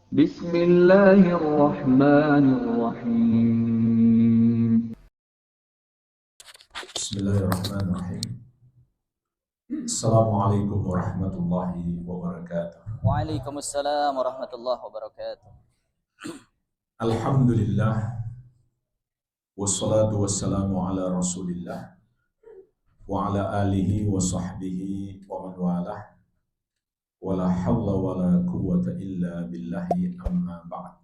بسم الله الرحمن الرحيم. بسم الله الرحمن الرحيم. السلام عليكم ورحمة الله وبركاته. Waalaikumsalam warahmatullahi wabarakatuh. الحمد لله والصلاة والسلام على رسول الله وعلى آله وصحبه ومن والاه ولا حول ولا قوة إلا بالله أما بعد.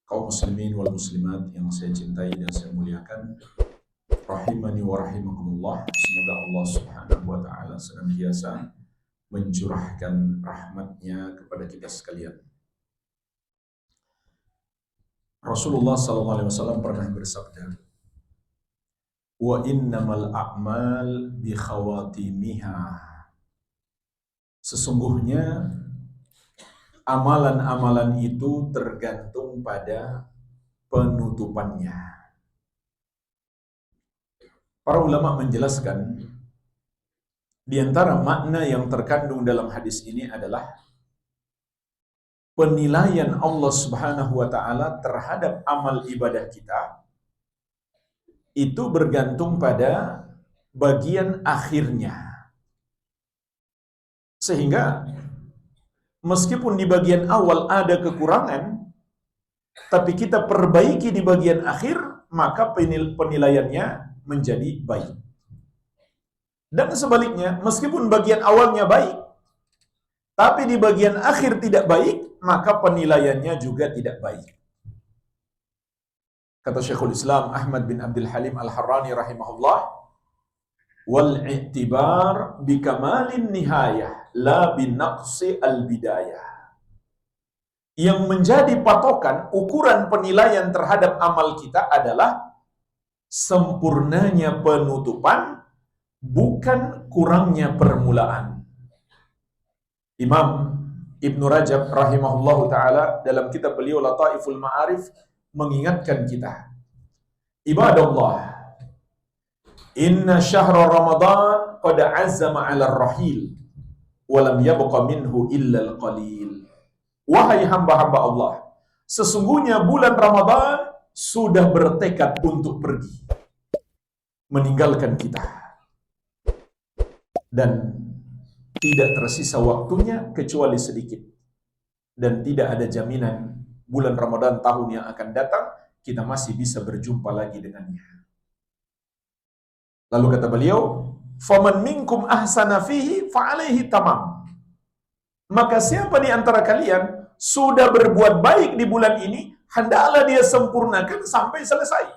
Kaum muslimin wal muslimat yang saya cintai dan saya muliakan, rahimani wa rahimakumullah. Semoga Allah Subhanahu wa taala senantiasa mencurahkan rahmatnya kepada kita sekalian. Rasulullah SAW pernah bersabda, wa innamal a'mal bi khawatimiha. Sesungguhnya amalan-amalan itu tergantung pada penutupannya. Para ulama menjelaskan, di antara makna yang terkandung dalam hadis ini adalah penilaian Allah Subhanahu wa taala terhadap amal ibadah kita itu bergantung pada bagian akhirnya. Sehingga meskipun di bagian awal ada kekurangan, tapi kita perbaiki di bagian akhir, maka penilaiannya menjadi baik. Dan sebaliknya, meskipun bagian awalnya baik, tapi di bagian akhir tidak baik, maka penilaiannya juga tidak baik. Kata Syekhul Islam Ahmad bin Abdul Halim Al-Harrani rahimahullah, wal i'tibar bi kamalin nihayah la bi naqsi al-bidayah. Yang menjadi patokan ukuran penilaian terhadap amal kita adalah sempurnanya penutupan, bukan kurangnya permulaan. Imam Ibnu Rajab rahimahullahu taala dalam kitab beliau Lataiful Ma'arif mengingatkan kita, ibadallah, inna syahra Ramadan qad azama 'ala ar-rahil wa lam yabqa minhu illa al-qalil. Wahai hamba-hamba Allah, sesungguhnya bulan Ramadan sudah bertekad untuk pergi, meninggalkan kita, dan tidak tersisa waktunya kecuali sedikit, dan tidak ada jaminan bulan Ramadan tahun yang akan datang kita masih bisa berjumpa lagi dengannya. Lalu kata beliau, faman minkum ahsana fihi fa alaihi tamam. Maka siapa di antara kalian sudah berbuat baik di bulan ini, hendaklah dia sempurnakan sampai selesai.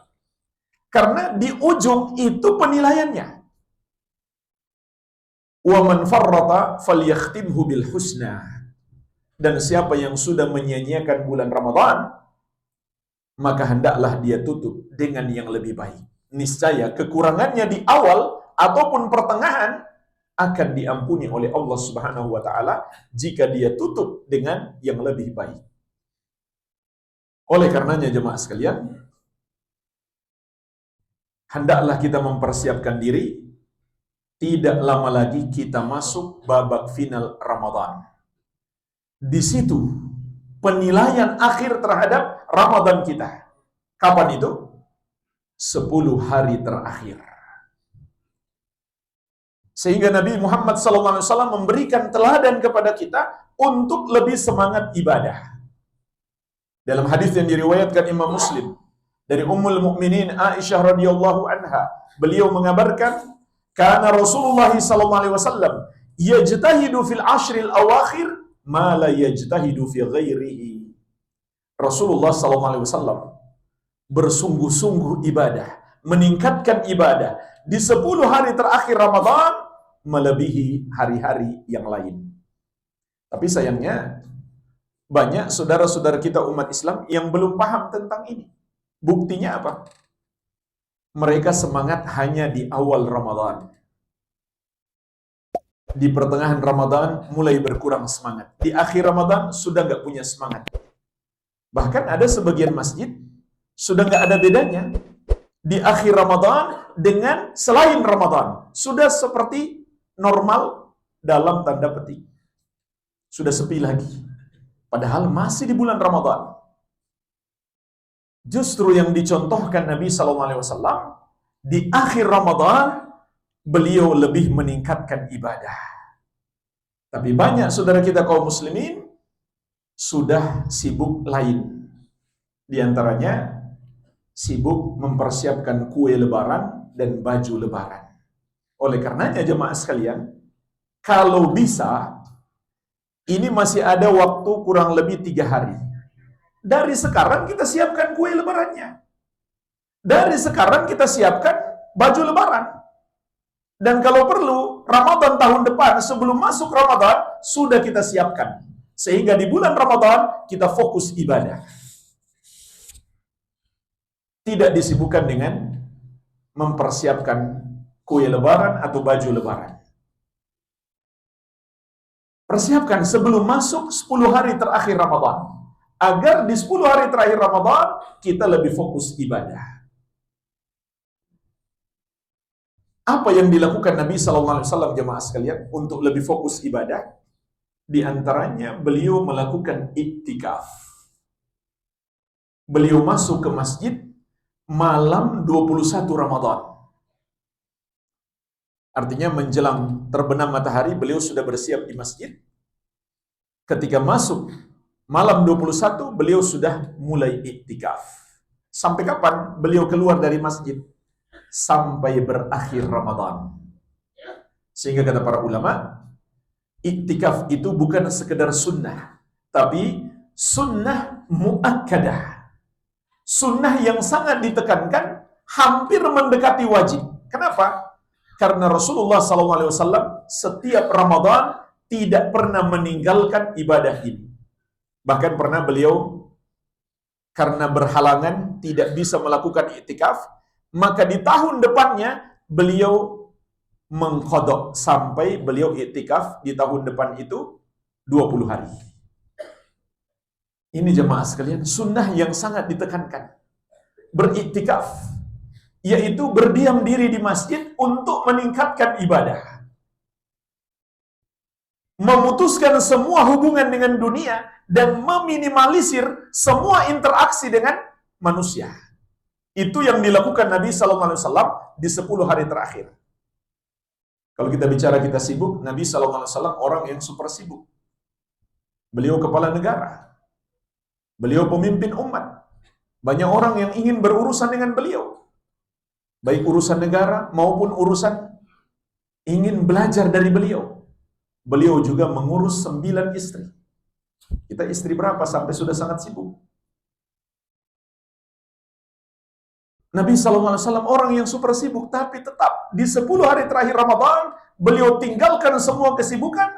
Karena di ujung itu penilaiannya. Wa man farrata falyakhtimhu bil husna. Dan siapa yang sudah menyia-nyiakan bulan Ramadan, maka hendaklah dia tutup dengan yang lebih baik. Niscaya kekurangannya di awal ataupun pertengahan akan diampuni oleh Allah Subhanahu wa taala jika dia tutup dengan yang lebih baik. Oleh karenanya jemaah sekalian, hendaklah kita mempersiapkan diri. Tidak lama lagi kita masuk babak final Ramadan. Di situ penilaian akhir terhadap Ramadan kita. Kapan itu? 10 hari terakhir. Sehingga Nabi Muhammad SAW memberikan teladan kepada kita untuk lebih semangat ibadah. Dalam hadis yang diriwayatkan Imam Muslim dari Ummul Mukminin Aisyah radhiyallahu anha, beliau mengabarkan, kana Rasulullah SAW yajtahidu fil ashril awakhir ma la yajtahidu fi ghairihi. Rasulullah SAW bersungguh-sungguh ibadah, meningkatkan ibadah di 10 hari terakhir Ramadan melebihi hari-hari yang lain. Tapi sayangnya banyak saudara-saudara kita umat Islam yang belum paham tentang ini. Buktinya apa? Mereka semangat hanya di awal Ramadan. Di pertengahan Ramadan mulai berkurang semangat. Di akhir Ramadan sudah nggak punya semangat. Bahkan ada sebagian masjid sudah nggak ada bedanya di akhir Ramadan dengan selain Ramadan. Sudah seperti normal dalam tanda petik. Sudah sepi lagi. Padahal masih di bulan Ramadan. Justru yang dicontohkan Nabi SAW, di akhir Ramadan, beliau lebih meningkatkan ibadah. Tapi banyak saudara kita kaum muslimin, sudah sibuk lain. Di antaranya, sibuk mempersiapkan kue lebaran dan baju lebaran. Oleh karenanya jemaah sekalian, kalau bisa, ini masih ada waktu kurang lebih 3 hari. Dari sekarang kita siapkan kue lebarannya. Dari sekarang kita siapkan baju lebaran. Dan kalau perlu, Ramadan tahun depan sebelum masuk Ramadan, sudah kita siapkan. Sehingga di bulan Ramadan, kita fokus ibadah. Tidak disibukkan dengan mempersiapkan kue lebaran atau baju lebaran. Persiapkan sebelum masuk 10 hari terakhir Ramadan. Agar di 10 hari terakhir Ramadan, kita lebih fokus ibadah. Apa yang dilakukan Nabi SAW jemaah sekalian untuk lebih fokus ibadah? Di antaranya beliau melakukan iktikaf. Beliau masuk ke masjid malam 21 Ramadan. Artinya menjelang terbenam matahari, beliau sudah bersiap di masjid. Ketika masuk malam 21, beliau sudah mulai iktikaf. Sampai kapan beliau keluar dari masjid? Sampai berakhir Ramadan. Sehingga kata para ulama, iktikaf itu bukan sekedar sunnah, tapi sunnah muakkadah. Sunnah yang sangat ditekankan, hampir mendekati wajib. Kenapa? Karena Rasulullah SAW setiap Ramadan tidak pernah meninggalkan ibadah ini. Bahkan pernah beliau karena berhalangan tidak bisa melakukan iktikaf, maka di tahun depannya beliau mengqadha sampai beliau iktikaf di tahun depan itu 20 hari. Ini jemaah sekalian, sunnah yang sangat ditekankan. Beriktikaf, yaitu berdiam diri di masjid untuk meningkatkan ibadah. Memutuskan semua hubungan dengan dunia dan meminimalisir semua interaksi dengan manusia. Itu yang dilakukan Nabi SAW di 10 hari terakhir. Kalau kita bicara kita sibuk, Nabi SAW orang yang super sibuk. Beliau kepala negara. Beliau pemimpin umat. Banyak orang yang ingin berurusan dengan beliau. Baik urusan negara maupun urusan ingin belajar dari beliau. Beliau juga mengurus 9 istri. Kita istri berapa sampai sudah sangat sibuk? Nabi SAW orang yang super sibuk, tapi tetap di 10 hari terakhir Ramadan, beliau tinggalkan semua kesibukan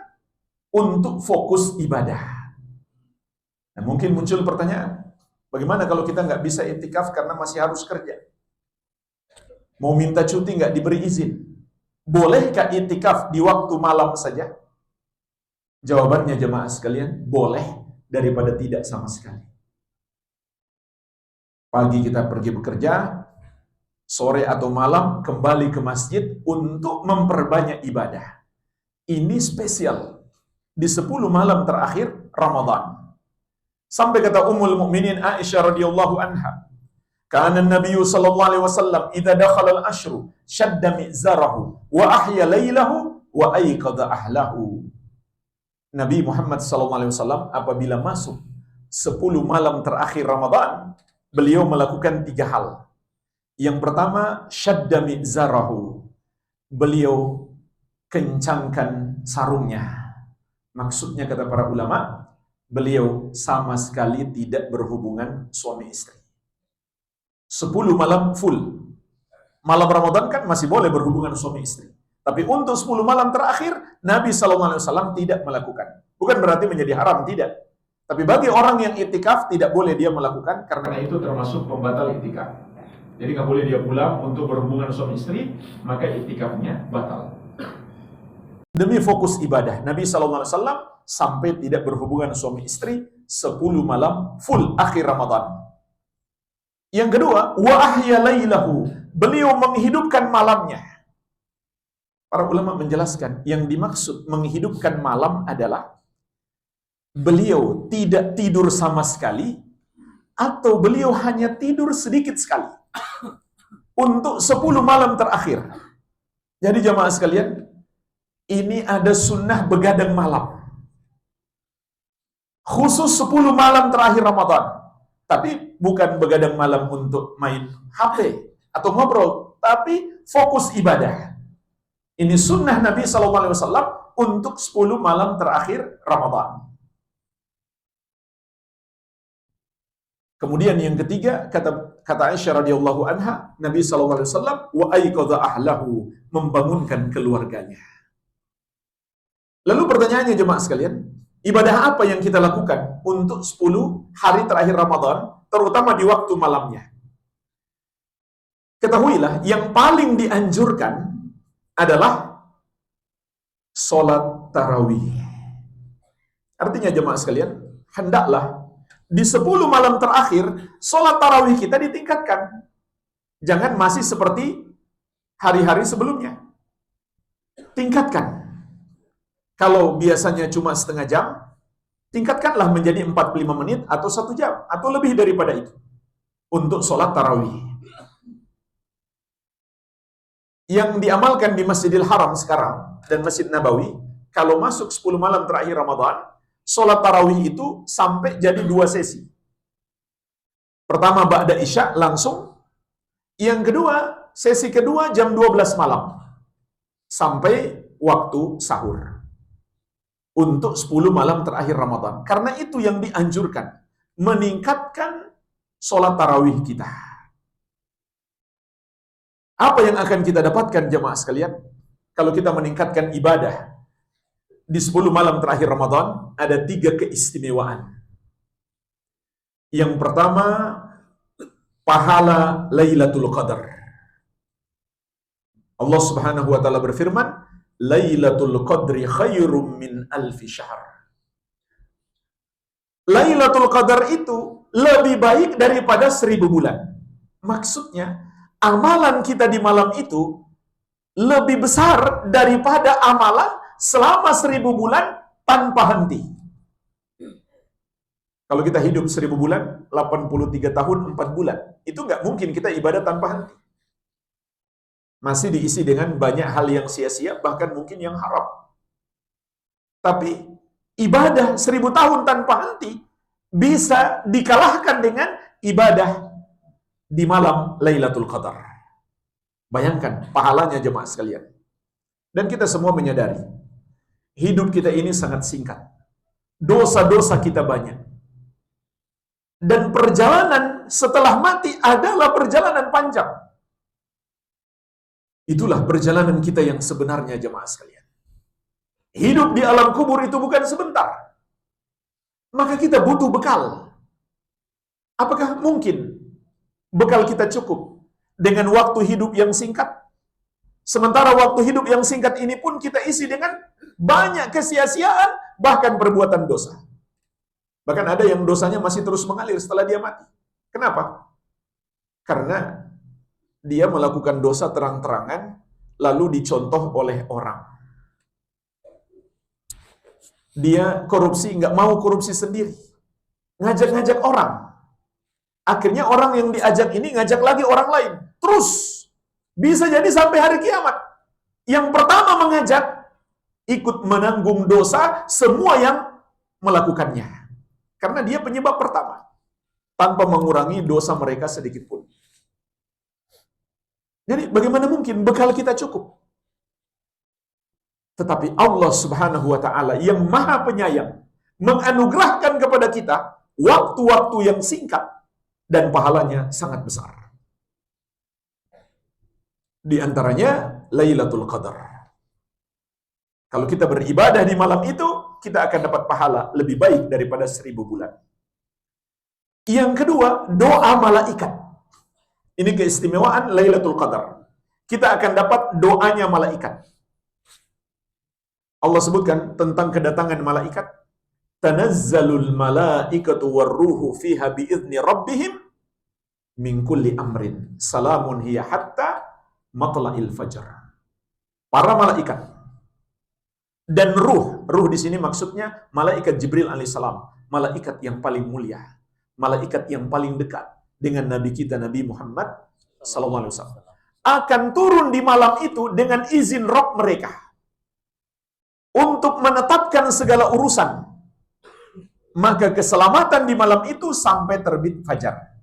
untuk fokus ibadah. Nah, mungkin muncul pertanyaan, bagaimana kalau kita nggak bisa iktikaf karena masih harus kerja? Mau minta cuti nggak diberi izin? Bolehkah iktikaf di waktu malam saja? Jawabannya jemaah sekalian, boleh daripada tidak sama sekali. Pagi kita pergi bekerja, sore atau malam kembali ke masjid untuk memperbanyak ibadah. Ini spesial di 10 malam terakhir Ramadan. Sampai kata Ummul Mukminin Aisyah radhiyallahu anha, kana Nabi sallallahu alaihi wasallam idza dakhala al-ashru shadda mi'zarahu wa ahya lailahu wa ayqadha ahlahu. Nabi Muhammad sallallahu alaihi wasallam apabila masuk 10 malam terakhir Ramadan, beliau melakukan 3 hal. Yang pertama, syadda mi'zarahu. Beliau kencangkan sarungnya. Maksudnya kata para ulama, beliau sama sekali tidak berhubungan suami istri. 10 malam full. Malam Ramadan kan masih boleh berhubungan suami istri. Tapi untuk 10 malam terakhir, Nabi SAW tidak melakukan. Bukan berarti menjadi haram, tidak. Tapi bagi orang yang iktikaf, tidak boleh dia melakukan, karena itu termasuk pembatal iktikaf. Jadi nggak boleh dia pulang untuk berhubungan suami istri, maka iktikafnya batal. Demi fokus ibadah, Nabi SAW sampai tidak berhubungan suami istri 10 malam full akhir Ramadan. Yang kedua, wa ahya lailahu. Beliau menghidupkan malamnya. Para ulama menjelaskan, yang dimaksud menghidupkan malam adalah beliau tidak tidur sama sekali atau beliau hanya tidur sedikit sekali untuk 10 malam terakhir. Jadi jamaah sekalian, ini ada sunnah begadang malam. Khusus 10 malam terakhir Ramadan. Tapi bukan begadang malam untuk main HP atau ngobrol, tapi fokus ibadah. Ini sunnah Nabi SAW untuk 10 malam terakhir Ramadan. Kemudian yang ketiga, kata Aisyah radhiyallahu anha, Nabi SAW wa aiqadha ahlahu, membangunkan keluarganya. Lalu pertanyaannya jemaah sekalian, ibadah apa yang kita lakukan untuk 10 hari terakhir Ramadan, terutama di waktu malamnya? Ketahuilah, yang paling dianjurkan adalah sholat tarawih. Artinya jemaah sekalian, hendaklah di 10 malam terakhir, sholat tarawih kita ditingkatkan. Jangan masih seperti hari-hari sebelumnya. Tingkatkan. Kalau biasanya cuma setengah jam, tingkatkanlah menjadi 45 menit atau 1 jam, atau lebih daripada itu, untuk sholat tarawih. Yang diamalkan di Masjidil Haram sekarang, dan Masjid Nabawi, kalau masuk 10 malam terakhir Ramadan, sholat tarawih itu sampai jadi 2 sesi. Pertama ba'da isya langsung, yang kedua, sesi kedua jam 12 malam, sampai waktu sahur. Untuk 10 malam terakhir Ramadan. Karena itu yang dianjurkan, meningkatkan sholat tarawih kita. Apa yang akan kita dapatkan jemaah sekalian? Kalau kita meningkatkan ibadah di 10 malam terakhir Ramadan, ada 3 keistimewaan. Yang pertama, pahala Lailatul Qadar. Allah Subhanahu wa taala berfirman, Lailatul Qadri khairum min alfi syahr. Lailatul Qadar itu lebih baik daripada 1000 bulan. Maksudnya, amalan kita di malam itu lebih besar daripada amalan selama 1000 bulan tanpa henti. Kalau kita hidup 1000 bulan, 83 tahun 4 bulan, itu nggak mungkin kita ibadah tanpa henti. Masih diisi dengan banyak hal yang sia-sia, bahkan mungkin yang haram. Tapi ibadah 1000 tahun tanpa henti bisa dikalahkan dengan ibadah di malam Lailatul Qadar. Bayangkan pahalanya jemaah sekalian. Dan kita semua menyadari, hidup kita ini sangat singkat. Dosa-dosa kita banyak. Dan perjalanan setelah mati adalah perjalanan panjang. Itulah perjalanan kita yang sebenarnya jemaah sekalian. Hidup di alam kubur itu bukan sebentar. Maka kita butuh bekal. Apakah mungkin bekal kita cukup dengan waktu hidup yang singkat? Sementara waktu hidup yang singkat ini pun kita isi dengan banyak kesia-siaan, bahkan perbuatan dosa. Bahkan ada yang dosanya masih terus mengalir setelah dia mati. Kenapa? Karena dia melakukan dosa terang-terangan, lalu dicontoh oleh orang. Dia korupsi, nggak mau korupsi sendiri. Ngajak-ngajak orang. Akhirnya orang yang diajak ini ngajak lagi orang lain. Terus. Bisa jadi sampai hari kiamat. Yang pertama mengajak, ikut menanggung dosa semua yang melakukannya. Karena dia penyebab pertama. Tanpa mengurangi dosa mereka sedikit pun. Jadi bagaimana mungkin bekal kita cukup? Tetapi Allah Subhanahu wa taala yang Maha Penyayang menganugerahkan kepada kita waktu-waktu yang singkat dan pahalanya sangat besar. Di antaranya Lailatul Qadar. Kalau kita beribadah di malam itu, kita akan dapat pahala lebih baik daripada 1000 bulan. Yang kedua, doa malaikat. Ini keistimewaan Lailatul Qadar. Kita akan dapat doanya malaikat. Allah sebutkan tentang kedatangan malaikat. Tanazzalul malaikatu warruhu fiha biizni rabbihim min kulli amrin. Salamun hiya hatta matla'il fajr. Para malaikat dan ruh di sini maksudnya malaikat Jibril alaihissalam, malaikat yang paling mulia, malaikat yang paling dekat dengan Nabi kita Nabi Muhammad sallallahu alaihi wasallam, akan turun di malam itu dengan izin Rabb mereka untuk menetapkan segala urusan. Maka keselamatan di malam itu sampai terbit fajar.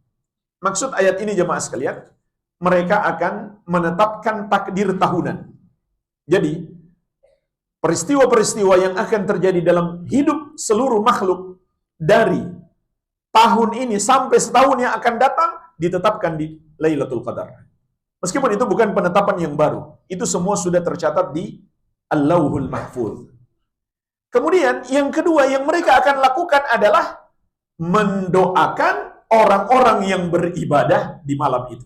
Maksud ayat ini jemaah sekalian, mereka akan menetapkan takdir tahunan. Jadi, peristiwa-peristiwa yang akan terjadi dalam hidup seluruh makhluk dari tahun ini sampai setahun yang akan datang ditetapkan di Lailatul Qadar. Meskipun itu bukan penetapan yang baru, itu semua sudah tercatat di Al-Lauhul Mahfuz. Kemudian yang kedua yang mereka akan lakukan adalah mendoakan orang-orang yang beribadah di malam itu.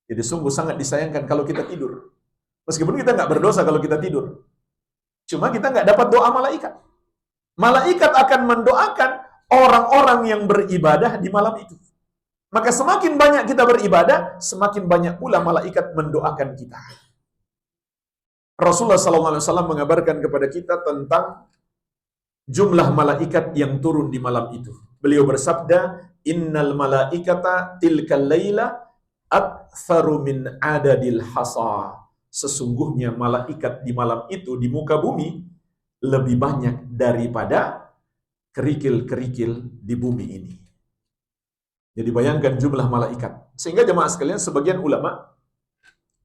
Jadi sungguh sangat disayangkan kalau kita tidur. Meskipun kita nggak berdosa kalau kita tidur. Cuma kita nggak dapat doa malaikat. Malaikat akan mendoakan orang-orang yang beribadah di malam itu. Maka semakin banyak kita beribadah, semakin banyak pula malaikat mendoakan kita. Rasulullah SAW mengabarkan kepada kita tentang jumlah malaikat yang turun di malam itu. Beliau bersabda, Innal malaikata tilkal laila aktsaru min adadil hasa. Sesungguhnya malaikat di malam itu di muka bumi lebih banyak daripada kerikil-kerikil di bumi ini. Jadi bayangkan jumlah malaikat. Sehingga jemaah sekalian, sebagian ulama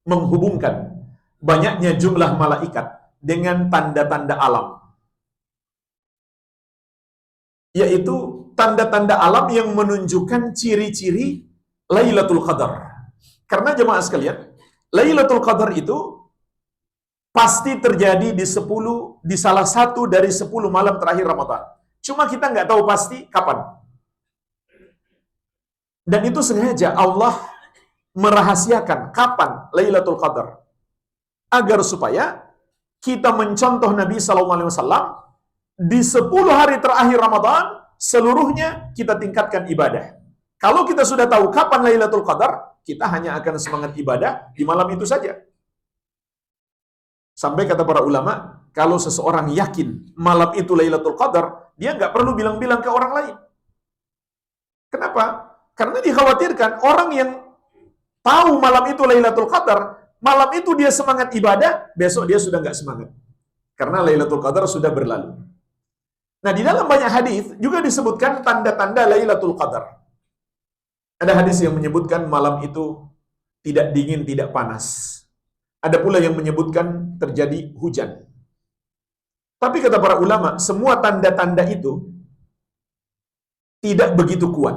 menghubungkan banyaknya jumlah malaikat dengan tanda-tanda alam. Yaitu tanda-tanda alam yang menunjukkan ciri-ciri Lailatul Qadar. Karena jemaah sekalian, Lailatul Qadar itu pasti terjadi di salah satu dari 10 malam terakhir Ramadan. Cuma kita nggak tahu pasti kapan. Dan itu sengaja Allah merahasiakan kapan Lailatul Qadar. Agar supaya kita mencontoh Nabi SAW di 10 hari terakhir Ramadan, seluruhnya kita tingkatkan ibadah. Kalau kita sudah tahu kapan Lailatul Qadar, kita hanya akan semangat ibadah di malam itu saja. Sampai kata para ulama, kalau seseorang yakin malam itu Lailatul Qadar, dia nggak perlu bilang-bilang ke orang lain. Kenapa? Karena dikhawatirkan orang yang tahu malam itu Lailatul Qadar, malam itu dia semangat ibadah, besok dia sudah nggak semangat. Karena Lailatul Qadar sudah berlalu. Nah, di dalam banyak hadis juga disebutkan tanda-tanda Lailatul Qadar. Ada hadis yang menyebutkan malam itu tidak dingin, tidak panas. Ada pula yang menyebutkan terjadi hujan. Tapi kata para ulama, semua tanda-tanda itu tidak begitu kuat.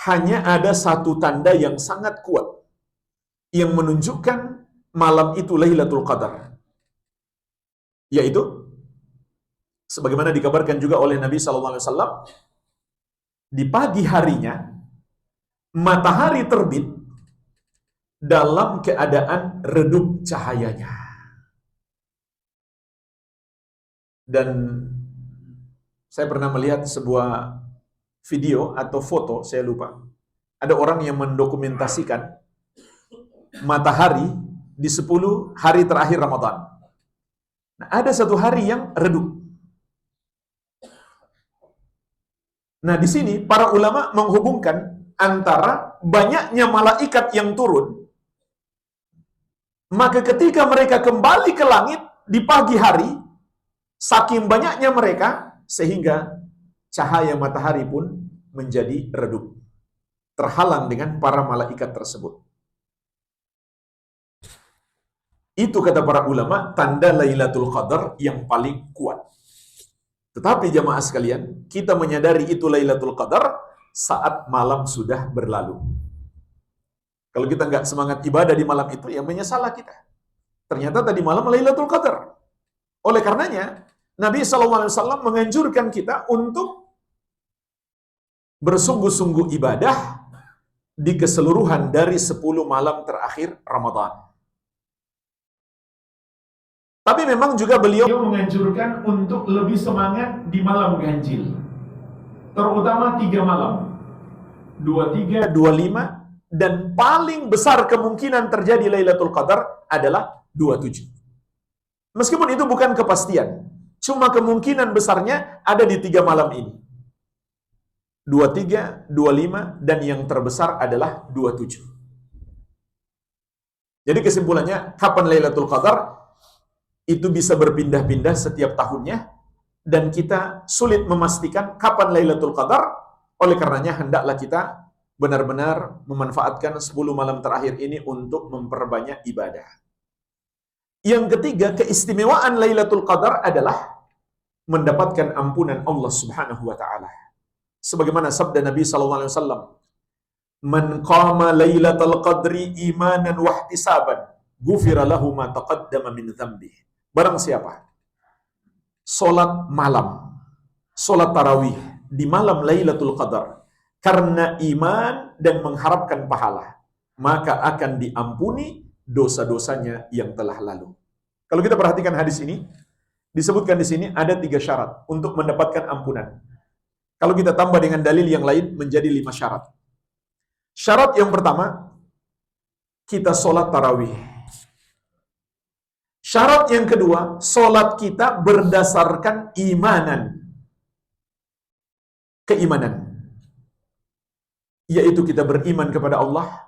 Hanya ada satu tanda yang sangat kuat yang menunjukkan malam itu Lailatul Qadar. Yaitu sebagaimana dikabarkan juga oleh Nabi SAW, di pagi harinya matahari terbit dalam keadaan redup cahayanya. Dan saya pernah melihat sebuah video atau foto, saya lupa. Ada orang yang mendokumentasikan matahari di 10 hari terakhir Ramadan. Nah, ada satu hari yang redup. Nah, di sini para ulama menghubungkan antara banyaknya malaikat yang turun, maka ketika mereka kembali ke langit di pagi hari, saking banyaknya mereka, sehingga cahaya matahari pun menjadi redup, terhalang dengan para malaikat tersebut. Itu kata para ulama, tanda Lailatul Qadar yang paling kuat. Tetapi jamaah sekalian, kita menyadari itu Lailatul Qadar saat malam sudah berlalu. Kalau kita nggak semangat ibadah di malam itu, ya menyesalah kita. Ternyata tadi malam Lailatul Qadar. Oleh karenanya, Nabi SAW menganjurkan kita untuk bersungguh-sungguh ibadah di keseluruhan dari 10 malam terakhir Ramadan. Tapi memang juga beliau menganjurkan untuk lebih semangat di malam ganjil. Terutama 3 malam. 23, 25, dan paling besar kemungkinan terjadi Lailatul Qadar adalah 27. Meskipun itu bukan kepastian, cuma kemungkinan besarnya ada di 3 malam ini. 23, 25, dan yang terbesar adalah 27. Jadi kesimpulannya, kapan Lailatul Qadar? Itu bisa berpindah-pindah setiap tahunnya, dan kita sulit memastikan kapan Lailatul Qadar. Oleh karenanya hendaklah kita benar-benar memanfaatkan 10 malam terakhir ini untuk memperbanyak ibadah. Yang ketiga, keistimewaan Lailatul Qadar adalah mendapatkan ampunan Allah Subhanahu wa taala. Sebagaimana sabda Nabi sallallahu alaihi wasallam, "Man qama Lailatul Qadri imanan wa ihtisaban, ghufira lahu ma taqaddama min dzambi." Barang siapa salat malam, salat tarawih di malam Lailatul Qadar karena iman dan mengharapkan pahala, maka akan diampuni dosa-dosanya yang telah lalu. Kalau kita perhatikan hadis ini, disebutkan di sini ada 3 syarat untuk mendapatkan ampunan. Kalau kita tambah dengan dalil yang lain menjadi 5 syarat. Syarat yang pertama, kita sholat tarawih. Syarat yang kedua, sholat kita berdasarkan keimanan. Yaitu kita beriman kepada Allah,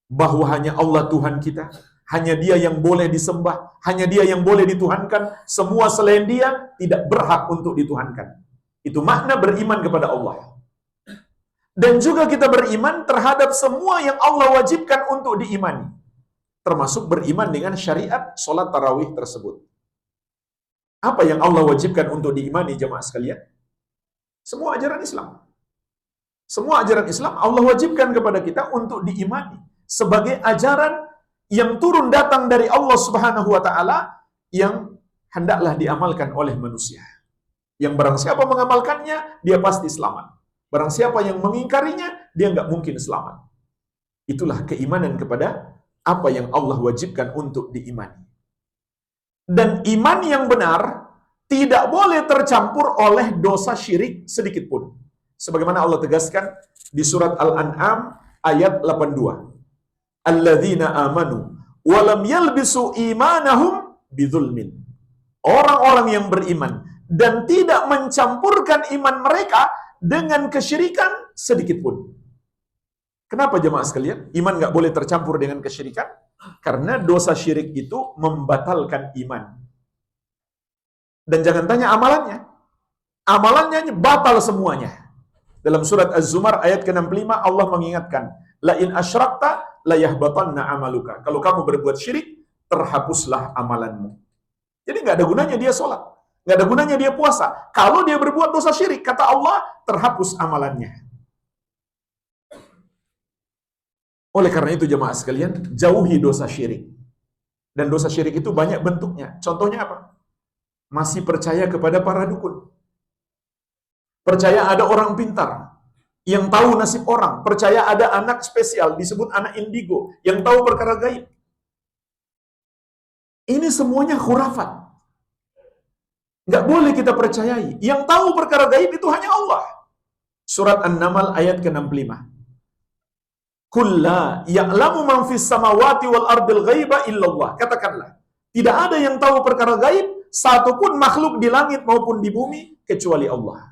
bahwa hanya Allah Tuhan kita, hanya Dia yang boleh disembah, hanya Dia yang boleh dituhankan, semua selain Dia tidak berhak untuk dituhankan. Itu makna beriman kepada Allah. Dan juga kita beriman terhadap semua yang Allah wajibkan untuk diimani, termasuk beriman dengan syariat sholat tarawih tersebut. Apa yang Allah wajibkan untuk diimani, jemaah sekalian? Semua ajaran Islam. Semua ajaran Islam Allah wajibkan kepada kita untuk diimani sebagai ajaran yang turun datang dari Allah Subhanahu wa taala, yang hendaklah diamalkan oleh manusia. Yang barang siapa mengamalkannya, dia pasti selamat. Barang siapa yang mengingkarinya, dia nggak mungkin selamat. Itulah keimanan kepada apa yang Allah wajibkan untuk diimani. Dan iman yang benar tidak boleh tercampur oleh dosa syirik sedikit pun. Sebagaimana Allah tegaskan di surat Al-An'am ayat 82. Alladzina amanu wa lam yalbisu imanahum bidzulmin. Orang-orang yang beriman dan tidak mencampurkan iman mereka dengan kesyirikan sedikit pun. Kenapa jemaah sekalian? Iman nggak boleh tercampur dengan kesyirikan? Karena dosa syirik itu membatalkan iman. Dan jangan tanya amalannya. Amalannya batal semuanya. Dalam surat Az-Zumar ayat ke-65 Allah mengingatkan, la in asyrakta la yahbatanna amaluka. Kalau kamu berbuat syirik, terhapuslah amalanmu. Jadi nggak ada gunanya dia sholat, nggak ada gunanya dia puasa. Kalau dia berbuat dosa syirik, kata Allah, terhapus amalannya. Oleh karena itu jemaah sekalian, jauhi dosa syirik. Dan dosa syirik itu banyak bentuknya. Contohnya apa? Masih percaya kepada para dukun. Percaya ada orang pintar yang tahu nasib orang. Percaya ada anak spesial, disebut anak indigo, yang tahu perkara gaib. Ini semuanya khurafat. Nggak boleh kita percayai. Yang tahu perkara gaib itu hanya Allah. Surat An-Naml ayat ke-65. Kulla ya'lamu man fis samawati wal ardil ghaiba illallah. Katakanlah, tidak ada yang tahu perkara gaib satupun makhluk di langit maupun di bumi kecuali Allah.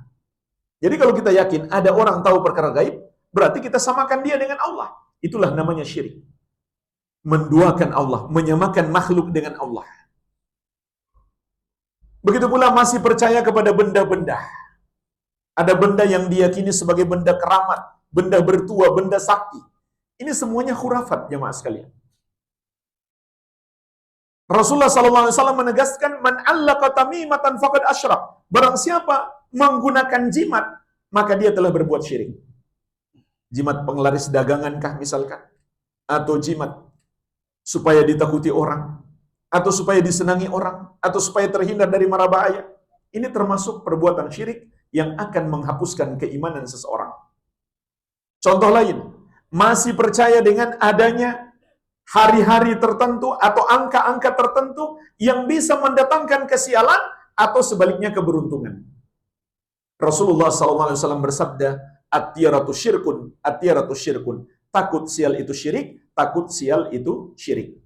Jadi kalau kita yakin ada orang tahu perkara gaib, berarti kita samakan dia dengan Allah. Itulah namanya syirik. Menduakan Allah, menyamakan makhluk dengan Allah. Begitu pula masih percaya kepada benda-benda. Ada benda yang diyakini sebagai benda keramat, benda bertua, benda sakti. Ini semuanya khurafat, jemaah sekalian. Rasulullah SAW menegaskan, man 'allaqa tamimatan faqad asyrak. Barang siapa menggunakan jimat, maka dia telah berbuat syirik. Jimat penglaris dagangan kah misalkan? Atau jimat supaya ditakuti orang? Atau supaya disenangi orang? Atau supaya terhindar dari mara bahaya? Ini termasuk perbuatan syirik yang akan menghapuskan keimanan seseorang. Contoh lain, masih percaya dengan adanya hari-hari tertentu atau angka-angka tertentu yang bisa mendatangkan kesialan atau sebaliknya keberuntungan. Rasulullah SAW bersabda, at-tiyaratu syirkun, at-tiyaratu syirkun. Takut sial itu syirik, takut sial itu syirik.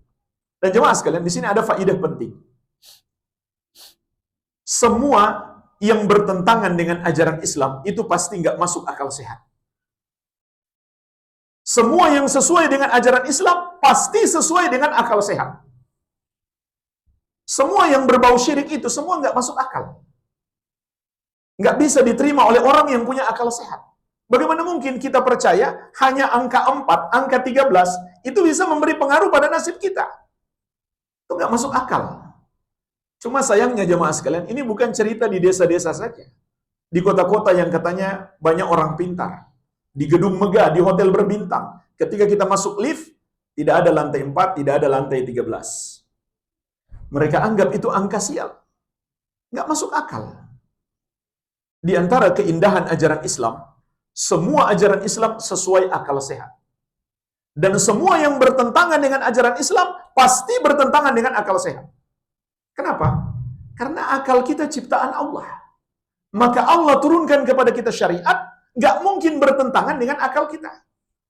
Dan jemaah sekalian, di sini ada faidah penting. semua yang bertentangan dengan ajaran Islam itu pasti nggak masuk akal sehat. Semua yang sesuai dengan ajaran Islam pasti sesuai dengan akal sehat. Semua yang berbau syirik itu semua nggak masuk akal. Nggak bisa diterima oleh orang yang punya akal sehat. Bagaimana mungkin kita percaya hanya angka 4, angka 13 itu bisa memberi pengaruh pada nasib kita? Itu nggak masuk akal. Cuma sayangnya jemaah sekalian, ini bukan cerita di desa-desa saja. Di kota-kota yang katanya banyak orang pintar. Di gedung megah, di hotel berbintang. Ketika kita masuk lift, tidak ada lantai 4, tidak ada lantai 13. Mereka anggap itu angka sial. Nggak masuk akal. Di antara keindahan ajaran Islam, semua ajaran Islam sesuai akal sehat. Dan semua yang bertentangan dengan ajaran Islam pasti bertentangan dengan akal sehat. Kenapa? Karena akal kita ciptaan Allah. Maka Allah turunkan kepada kita syariat, nggak mungkin bertentangan dengan akal kita.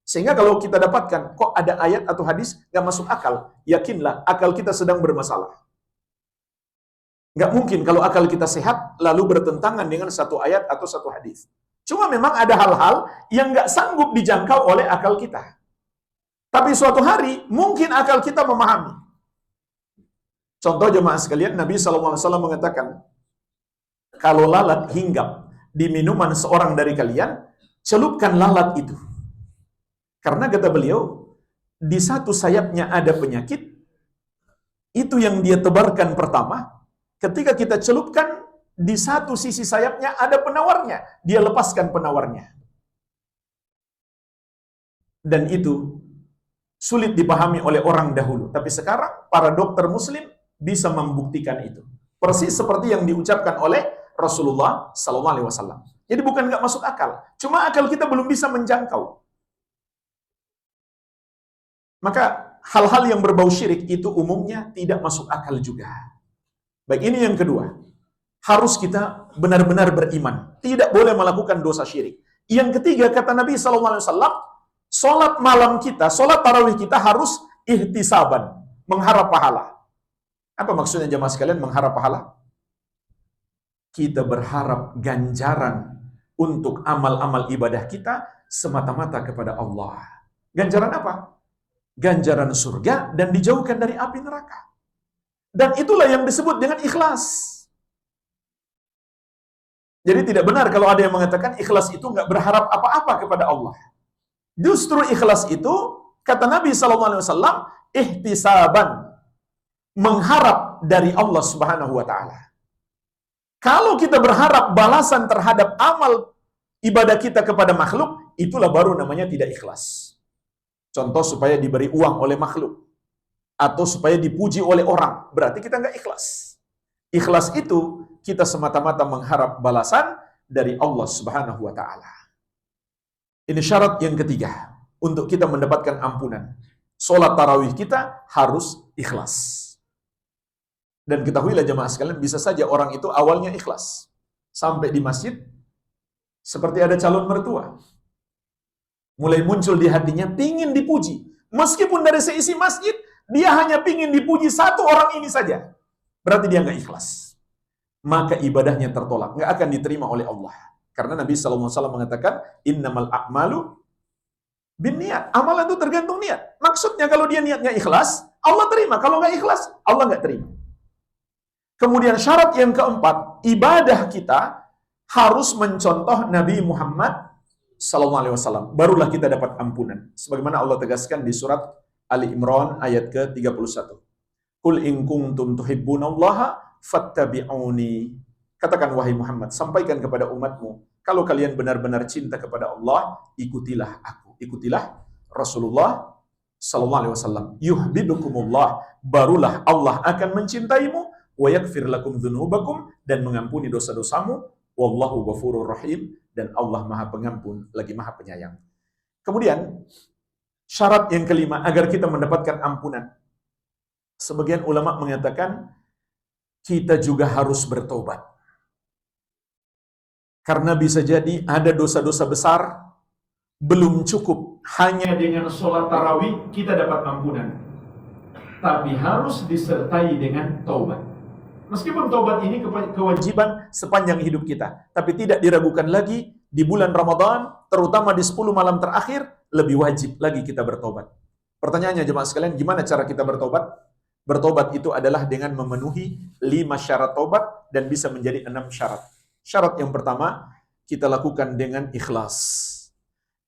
Sehingga kalau kita dapatkan, kok ada ayat atau hadis nggak masuk akal, yakinlah akal kita sedang bermasalah. Nggak mungkin kalau akal kita sehat, lalu bertentangan dengan satu ayat atau satu hadis. Cuma memang ada hal-hal yang nggak sanggup dijangkau oleh akal kita. Tapi suatu hari, mungkin akal kita memahami. Contoh jemaah sekalian, Nabi SAW mengatakan, kalau lalat hinggap di minuman seorang dari kalian, celupkan lalat itu. Karena kata beliau, di satu sayapnya ada penyakit, itu yang dia tebarkan pertama, ketika kita celupkan, di satu sisi sayapnya ada penawarnya, dia lepaskan penawarnya. Dan itu sulit dipahami oleh orang dahulu. Tapi sekarang, para dokter muslim bisa membuktikan itu. Persis seperti yang diucapkan oleh Rasulullah SAW. Jadi bukan nggak masuk akal. Cuma akal kita belum bisa menjangkau. Maka hal-hal yang berbau syirik itu umumnya tidak masuk akal juga. Baik, ini yang kedua. Harus kita benar-benar beriman. Tidak boleh melakukan dosa syirik. Yang ketiga, kata Nabi SAW, sholat malam kita, sholat tarawih kita harus ihtisaban. Mengharap pahala. Apa maksudnya jemaah sekalian mengharap pahala? Kita berharap ganjaran untuk amal-amal ibadah kita semata-mata kepada Allah. Ganjaran apa? Ganjaran surga dan dijauhkan dari api neraka. Dan itulah yang disebut dengan ikhlas. Jadi tidak benar kalau ada yang mengatakan ikhlas itu nggak berharap apa-apa kepada Allah. Justru ikhlas itu, kata Nabi SAW, ihtisaban. Mengharap dari Allah Subhanahu wa Ta'ala. Kalau kita berharap balasan terhadap amal ibadah kita kepada makhluk, itulah baru namanya tidak ikhlas. Contoh, supaya diberi uang oleh makhluk, atau supaya dipuji oleh orang, berarti kita nggak ikhlas. Ikhlas itu kita semata-mata mengharap balasan dari Allah Subhanahu wa Ta'ala. Ini syarat yang ketiga untuk kita mendapatkan ampunan. Sholat tarawih kita harus ikhlas. Dan ketahuilah jemaah sekalian, bisa saja orang itu awalnya ikhlas. Sampai di masjid, seperti ada calon mertua. Mulai muncul di hatinya, pingin dipuji. Meskipun dari seisi masjid, dia hanya pingin dipuji satu orang ini saja. Berarti dia nggak ikhlas. Maka ibadahnya tertolak. Nggak akan diterima oleh Allah. Karena Nabi SAW mengatakan, innamal a'malu bin niat. Amalan itu tergantung niat. Maksudnya kalau dia niatnya ikhlas, Allah terima. Kalau nggak ikhlas, Allah nggak terima. Kemudian syarat yang keempat, ibadah kita harus mencontoh Nabi Muhammad SAW. Barulah kita dapat ampunan. Sebagaimana Allah tegaskan di surat Ali Imran ayat ke-31. Qul in kuntum tuhibbunallaha fattabi'uni. Katakan wahai Muhammad, sampaikan kepada umatmu, kalau kalian benar-benar cinta kepada Allah, ikutilah aku. Ikutilah Rasulullah SAW. Yuhibbukumullah. Barulah Allah akan mencintaimu. Wa yaghfir lakum dzunubakum, dan mengampuni dosa-dosamu. Wallahu ghafurur rahim, dan Allah Maha Pengampun lagi Maha Penyayang. Kemudian syarat yang kelima agar kita mendapatkan ampunan. Sebagian ulama mengatakan kita juga harus bertobat. Karena bisa jadi ada dosa-dosa besar belum cukup hanya dengan sholat tarawih kita dapat ampunan. Tapi harus disertai dengan taubat. Meskipun taubat ini kewajiban sepanjang hidup kita, tapi tidak diragukan lagi di bulan Ramadan, terutama di 10 malam terakhir, lebih wajib lagi kita bertobat. Pertanyaannya jemaah sekalian, gimana cara kita bertobat? Bertobat itu adalah dengan memenuhi 5 syarat tobat dan bisa menjadi 6 syarat. Syarat yang pertama, kita lakukan dengan ikhlas.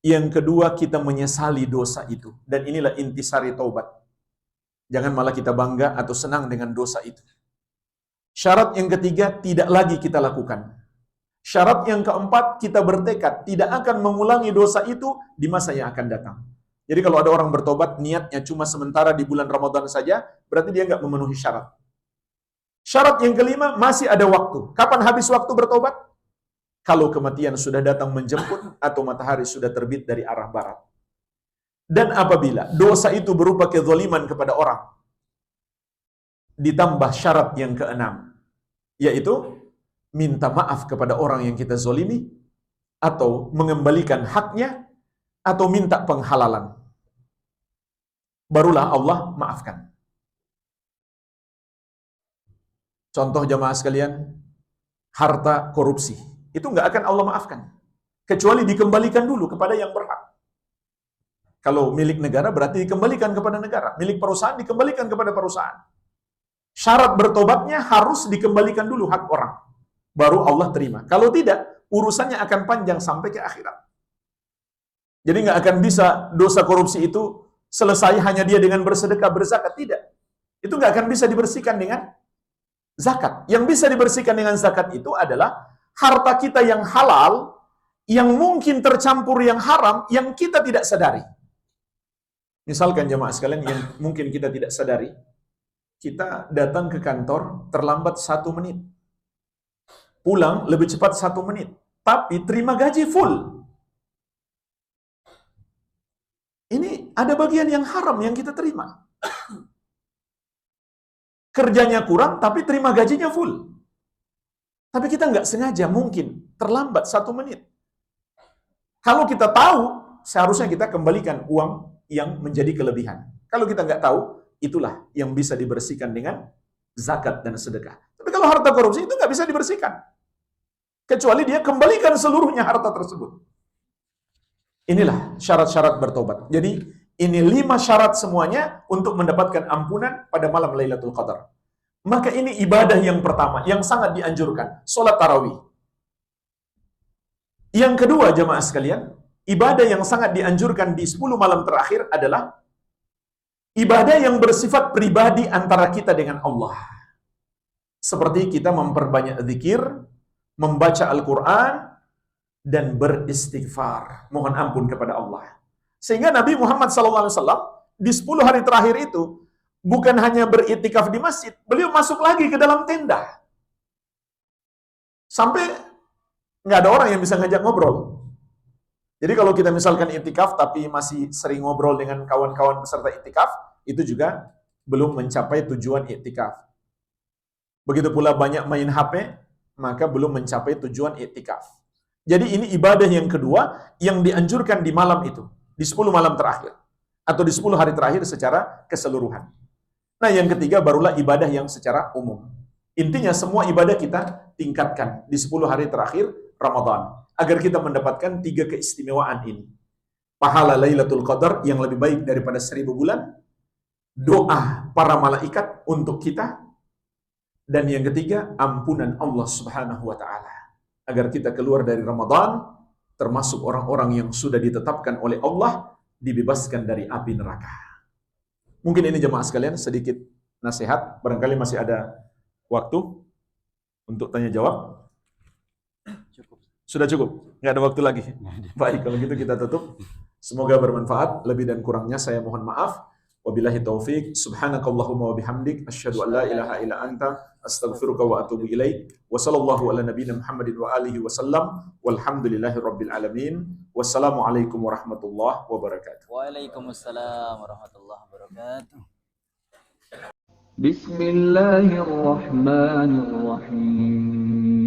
Yang kedua, kita menyesali dosa itu. Dan inilah intisari taubat. Jangan malah kita bangga atau senang dengan dosa itu. Syarat yang ketiga, tidak lagi kita lakukan. Syarat yang keempat, kita bertekad tidak akan mengulangi dosa itu di masa yang akan datang. Jadi kalau ada orang bertobat, niatnya cuma sementara di bulan Ramadan saja, berarti dia nggak memenuhi syarat. Syarat yang kelima, masih ada waktu. Kapan habis waktu bertobat? Kalau kematian sudah datang menjemput atau matahari sudah terbit dari arah barat. Dan apabila dosa itu berupa kezaliman kepada orang, ditambah syarat yang keenam, yaitu minta maaf kepada orang yang kita zalimi, atau mengembalikan haknya, atau minta penghalalan. Barulah Allah maafkan. Contoh jamaah sekalian, harta korupsi. Itu nggak akan Allah maafkan. Kecuali dikembalikan dulu kepada yang berhak. Kalau milik negara berarti dikembalikan kepada negara. Milik perusahaan dikembalikan kepada perusahaan. Syarat bertobatnya harus dikembalikan dulu hak orang. Baru Allah terima. Kalau tidak, urusannya akan panjang sampai ke akhirat. Jadi nggak akan bisa dosa korupsi itu selesai hanya dia dengan bersedekah, berzakat. Tidak. Itu nggak akan bisa dibersihkan dengan zakat. Yang bisa dibersihkan dengan zakat itu adalah harta kita yang halal, yang mungkin tercampur yang haram, yang kita tidak sadari. Misalkan jemaah sekalian yang mungkin kita tidak sadari, kita datang ke kantor terlambat 1 menit. Pulang lebih cepat 1 menit. Tapi terima gaji full. Ini ada bagian yang haram yang kita terima. Kerjanya kurang, tapi terima gajinya full. Tapi kita nggak sengaja mungkin terlambat 1 menit. Kalau kita tahu, seharusnya kita kembalikan uang yang menjadi kelebihan. Kalau kita nggak tahu, itulah yang bisa dibersihkan dengan zakat dan sedekah. Tapi kalau harta korupsi itu nggak bisa dibersihkan. Kecuali dia kembalikan seluruhnya harta tersebut. Inilah syarat-syarat bertobat. Jadi ini 5 syarat semuanya untuk mendapatkan ampunan pada malam Lailatul Qadar. Maka ini ibadah yang pertama, yang sangat dianjurkan, sholat tarawih. Yang kedua jemaah sekalian, ibadah yang sangat dianjurkan di 10 malam terakhir adalah ibadah yang bersifat pribadi antara kita dengan Allah. Seperti kita memperbanyak zikir, membaca Al-Quran, dan beristighfar. Mohon ampun kepada Allah. Sehingga Nabi Muhammad SAW di 10 hari terakhir itu, bukan hanya beriktikaf di masjid, beliau masuk lagi ke dalam tenda. Sampai nggak ada orang yang bisa ngajak ngobrol. Jadi kalau kita misalkan iktikaf tapi masih sering ngobrol dengan kawan-kawan peserta iktikaf, itu juga belum mencapai tujuan iktikaf. Begitu pula banyak main HP, maka belum mencapai tujuan iktikaf. Jadi ini ibadah yang kedua yang dianjurkan di malam itu, di 10 malam terakhir. Atau di 10 hari terakhir secara keseluruhan. Nah yang ketiga barulah ibadah yang secara umum. Intinya semua ibadah kita tingkatkan di 10 hari terakhir Ramadan. Agar kita mendapatkan 3 keistimewaan ini. Pahala Lailatul Qadar yang lebih baik daripada 1000 bulan. Doa para malaikat untuk kita. Dan yang ketiga, ampunan Allah Subhanahu wa Ta'ala. Agar kita keluar dari Ramadan, termasuk orang-orang yang sudah ditetapkan oleh Allah, dibebaskan dari api neraka. Mungkin ini jemaah sekalian sedikit nasihat, barangkali masih ada waktu untuk tanya jawab. Cukup. Sudah cukup? Nggak ada waktu lagi? Baik, kalau gitu kita tutup. Semoga bermanfaat, lebih dan kurangnya saya mohon maaf. Wabillahi taufik, subhanakallahumma wa bihamdik, asyhadu an la ilaha illa anta, astaghfiruka wa atubu ilaik. Wa sallallahu ala nabiyyina Muhammadin wa alihi wa sallam. Walhamdulillahi rabbil alamin. Wassalamualaikum warahmatullahi wabarakatuh. Waalaikumsalam warahmatullahi wabarakatuh. Bismillahirrahmanirrahim.